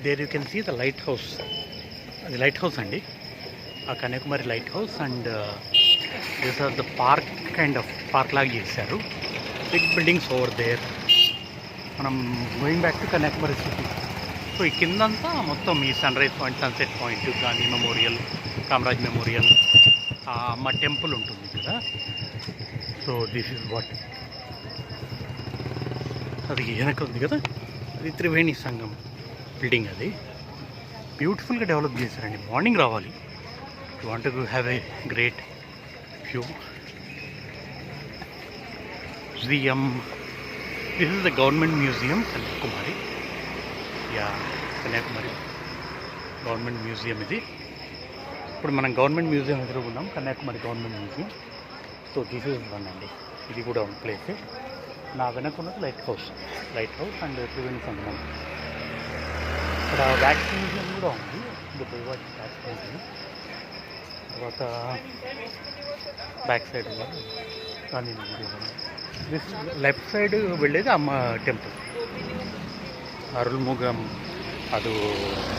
There you can see the light house. అది light house అండి, ఆ Kanyakumari light house. And this are the park, kind of park లాగా చేశారు. Big buildings over there. మనం going back to Kanyakumari city. So ఈ కిందంతా మొత్తం ఈ sun rise point, sunset point, Gandhi memorial, Kamaraj memorial, మా టెంపుల్ ఉంటుంది కదా. సో దిస్ ఈజ్ వాట్, అది వెనక ఉంది కదా, అది త్రివేణి సంఘం బిల్డింగ్. అది బ్యూటిఫుల్గా డెవలప్ చేశారండి. మార్నింగ్ రావాలి, you want to have a great view. Museum, this is the government museum Kanyakumari. Yeah, Kanyakumari government museum ఇది. ఇప్పుడు మనం గవర్నమెంట్ మ్యూజియం ఎదురుగున్నాం, Kanyakumari government museum. So this is one అండి, ఇది కూడా ఒక ప్లేసే. నా వెనక ఉన్నది లైట్ హౌస్ అండ్ త్రివేణి సంగమం. ఇక్కడ వ్యాక్స్ మ్యూజియం కూడా ఉంది, ఇది బైవాటి వ్యాక్స్ మ్యూజియం. తర్వాత back side Gandhi memorial. This left side వెళ్ళేది అమ్మ టెంపుల్, అరుల్ముగం, అది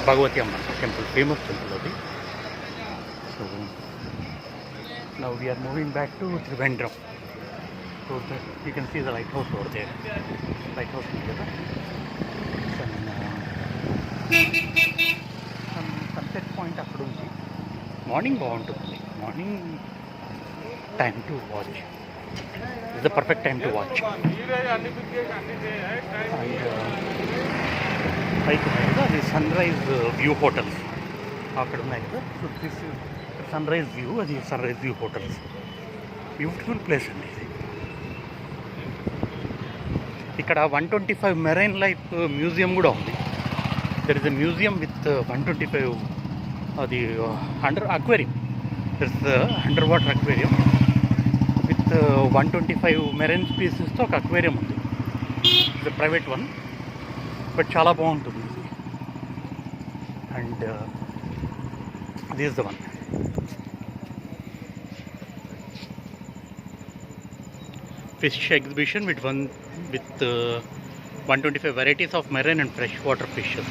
Bhagavathi Amma temple, famous temple అది. So now we are moving back to Trivandrum. So you can see the lighthouse over there. Lighthouse ఉంది కదా. సన్సెట్ పాయింట్ అక్కడ ఉంది. మార్నింగ్ బాగుంటుంది, morning time to watch. It's the perfect time to watch. పైకి ఉన్నాయి కదా, అది సన్ రైజ్ వ్యూ హోటల్స్ అక్కడ ఉన్నాయి కదా. So this sun rise view, అది sun rise view hotels. Beautiful place అండి ఇది. ఇక్కడ 125 మెరైన్ లైఫ్ మ్యూజియం కూడా ఉంది. There is a museum with 125, అది under aquarium. There is under water aquarium with 125 marine స్పీసీస్తో ఒక అక్వేరియం ఉంది. It's a private one, but చాలా బాగుంటుంది. And this is the one. Fish exhibition with 125 varieties of marine and freshwater fishes.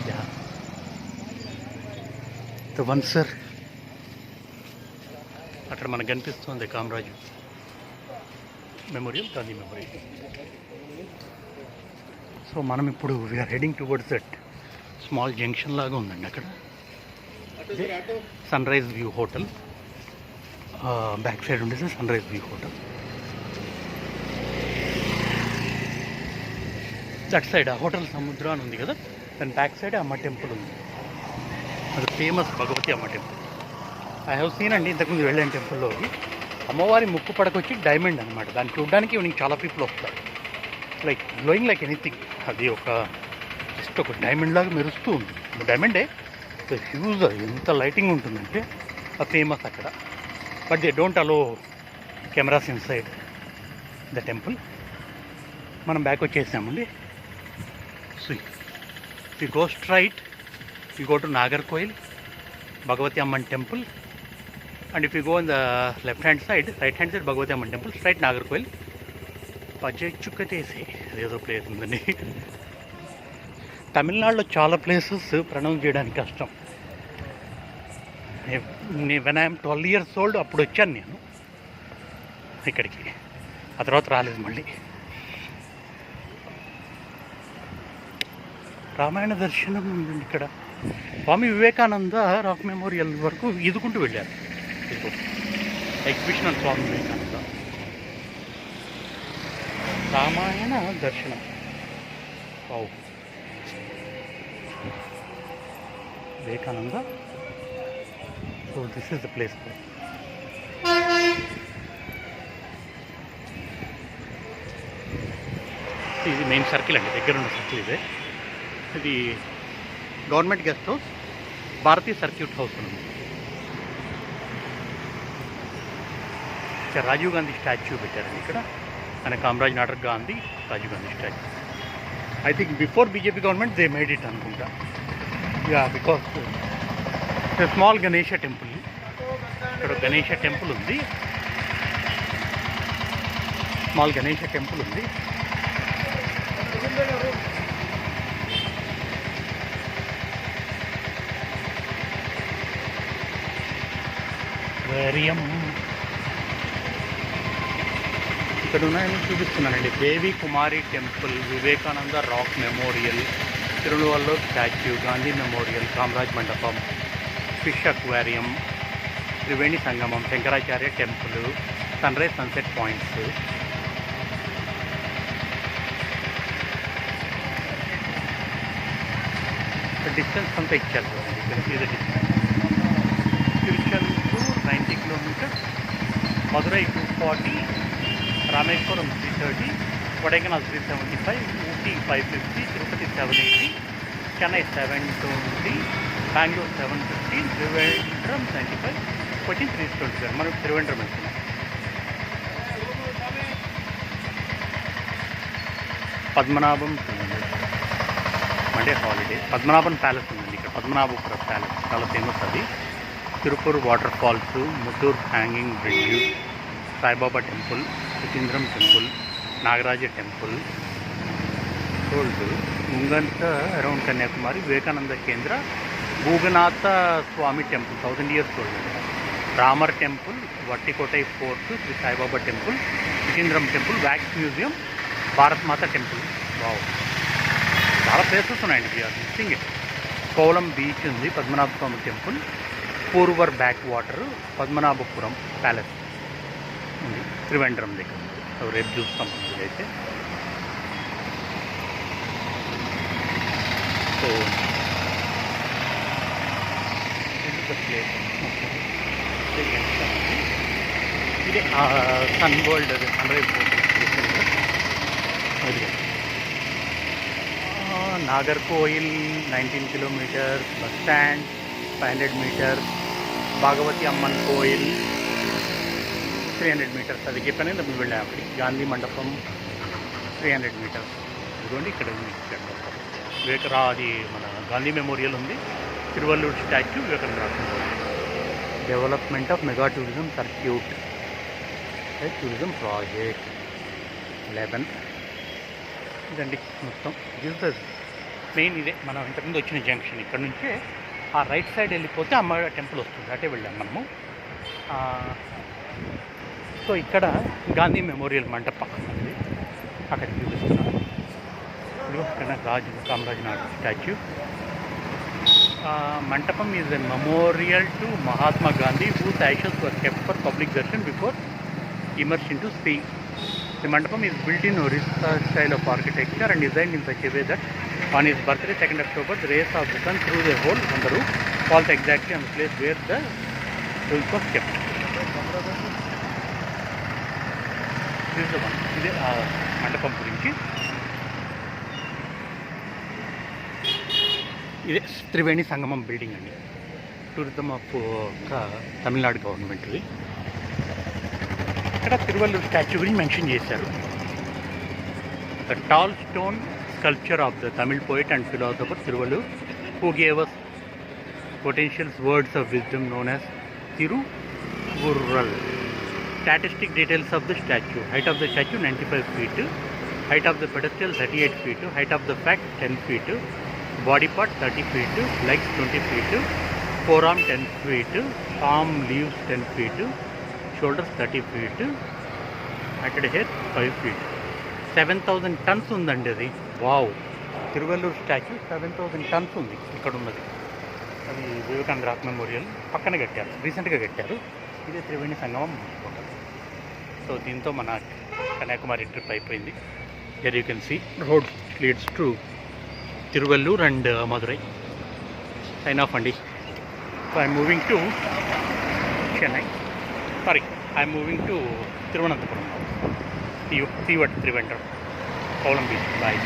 Yeah, the one sir. అక్కడ మనకు కనిపిస్తుంది Kamaraj memorial, Gandhi memorial. So మనం ఇప్పుడు we're heading towards that small junction లాగా ఉందండి. అక్కడ sun rise view hotel, back side ఉండేది sun rise view hotel. That side ఆ హోటల్ సముద్ర అని ఉంది కదా, దాని బ్యాక్ సైడ్ అమ్మ టెంపుల్ ఉంది. అది famous Bhagavati Amma temple. I have seen అండి, ఇంతకుముందు వెళ్ళాను టెంపుల్లోకి. అమ్మవారి ముక్కు పడకొచ్చి డైమండ్ అనమాట. దాన్ని చూడడానికి ఈవినింగ్ చాలా పీపుల్ వస్తారు. Like glowing like anything. అది ఒక జస్ట్ ఒక డైమండ్ లాగా మెరుస్తూ ఉంది. డైమండే, హ్యూజ్, ఎంత లైటింగ్ ఉంటుందంటే ఆ ఫేమస్ అక్కడ. But they don't allow cameras inside the temple. మనం బ్యాక్ వచ్చేసామండి. So you go straight, you go to Nagercoil, Bhagavathi Amman temple. And if you go in the left hand side, right hand side Bhagavathi Amman temple, straight Nagercoil. పజ్జెచ్చుక్కతేసి అదేదో place ఉందండి. తమిళనాడులో చాలా places pronounce చేయడానికి కష్టం. When I'm 12 years old అప్పుడు వచ్చాను నేను ఇక్కడికి, ఆ తర్వాత రాలేదు మళ్ళీ. రామాయణ దర్శనం ఇక్కడ. స్వామి వివేకానంద రాక్ మెమోరియల్ వరకు ఈదుకుంటూ వెళ్ళారు. ఎగ్జిబిషన్ అని స్వామి Vivekananda Ramayana Darshanam. Wow, Vivekananda. So this is the place. ఇది మెయిన్ సర్కిల్ అండి, దగ్గర ఉన్న సర్కిల్ ఇదే. ఇది గవర్నమెంట్ గెస్ట్ హౌస్, భారతీయ సర్క్యూట్ హౌస్ ఉంది. రాజీవ్ గాంధీ స్టాచ్యూ పెట్టారండి ఇక్కడ. ఆయన కామరాజ్ నాటక్ Gandhi, Rajiv Gandhi statue. I think before BJP government they made it అనుకుంటా. Yeah, because small Ganesha temple. ఇక్కడ గణేష టెంపుల్ ఉంది, స్మాల్ గణేష టెంపుల్ ఉంది. అక్వేరియం ఇక్కడ ఉన్నాయని చూపిస్తున్నానండి. Devi Kumari temple, Vivekananda rock memorial, Thiruvalluvar statue, Gandhi memorial, Kamaraj Mandapam, fish aquarium, Triveni Sangamam, Shankaracharya temple, sun rise sunset points. Distance అంతా ఇచ్చారు ఇది డిస్టెన్స్. తిరుచెందూరు 90 కిలోమీటర్స్, మదురై 240, రామేశ్వరం 330, కొడైకెనాల్ 375, ఊటీ 550, తిరుపతి 780, చెన్నై 720, బెంగళూరు 750, త్రివేంద్రం 95, కొచ్చి 327. మనం త్రివేంద్రం వెళ్తున్నాం. Padmanabham Monday holiday. Padmanabhan palace ఉందండి ఇక్కడ. పద్మనాభపుర ప్యాలెస్ చాలా ఫేమస్ అది. Tirupur water falls, Muttur hanging bridge, Saibaba temple, Suchindram temple, Nagaraja temple, road ముంగంత around Kanyakumari, Vivekananda Kendra, Bhoganatha Swami temple 1000 years old, Ramar temple, Vattakottai fort, Shri Saibaba temple, Suchindram temple, wax museum, Bharat Mata temple. Wow, చాలా ప్లేసెస్ ఉన్నాయండి. We are missing it. Kovalam beach ఉంది, Padmanabha Swami temple, Poovar back water, Padmanabhapuram palace ఉంది త్రివేంద్రం దగ్గర. రేపు చూస్తాం అయితే. సో ప్లేస్ ఇదే సన్ వరల్డ్, అది sun rise Nagercoil 19 kilometers, bus stand 500 meters, Bhagavathi Amman Koil 300 meters. అది చెప్పానే మేము వెళ్ళాము అక్కడికి. గాంధీ మండపం 300 meters. ఇదిగోండి ఇక్కడ ఉంది. అది మన గాంధీ మెమోరియల్ ఉంది, Tiruvallur statue, Vivekananda development of mega tourism circuit, tourism project 11. ఇదండి మొత్తం. మెయిన్ ఇదే మనం ఇంతకుముందు వచ్చిన జంక్షన్. ఇక్కడ నుంచే ఆ రైట్ సైడ్ వెళ్ళిపోతే అమ్మ టెంపుల్ వస్తుంది, అటే వెళ్ళాం మనము. సో ఇక్కడ గాంధీ మెమోరియల్ మంటపం ఉంది, అక్కడ చూపిస్తున్నాను. ఇక్కడ కామరాజ్ నాయుడు స్టాచ్యూ. మంటపం is a memorial to Mahatma Gandhi, whose ashes were kept for public darshan before immersion into sea. The mandapam is built in Orissa style of architecture and designed in such a way that on his birthday 2nd October, the rays of the sun through the hole on the roof falls exactly on the place where the jewels was kept. This is the one. This is mandapam gurinchi. ఇదే Triveni Sangamam building అండి. Tourism of Tamil Nadu గవర్నమెంట్ది. ఇక్కడ Tiruvallur statue గురించి mention చేశారు. The tall stone sculpture of the Tamil poet and philosopher Tiruvallur, who gave us potentials words of wisdom known as Thiruvurral. Statistic details of the statue. Height of the statue 95 feet. Height of the pedestal 38 feet. Height of the fact 10 feet. Body part 30 feet. Legs 20 feet. Forearm 10 feet. Arm leaves 10 feet. Shoulders 30 feet. Matted hair 5 feet. 7,000 tons ఉందండి అది. Wow, Tiruvallur statue 7,000 tons ఉంది ఇక్కడ ఉన్నది. అది Vivekananda rock memorial పక్కన కట్టారు, రీసెంట్గా కట్టారు. ఇదే త్రివేణి సంగమం హోటల్. సో దీంతో మన కన్యాకుమారి ట్రిప్ అయిపోయింది. Here you can see road leads to Tiruvallur and Madurai. Sign off అండి. So I'm moving to Chennai. Sorry, I'm moving to Thiruvananthapuram. See you at Trivandrum, Kovalam beach. Bye.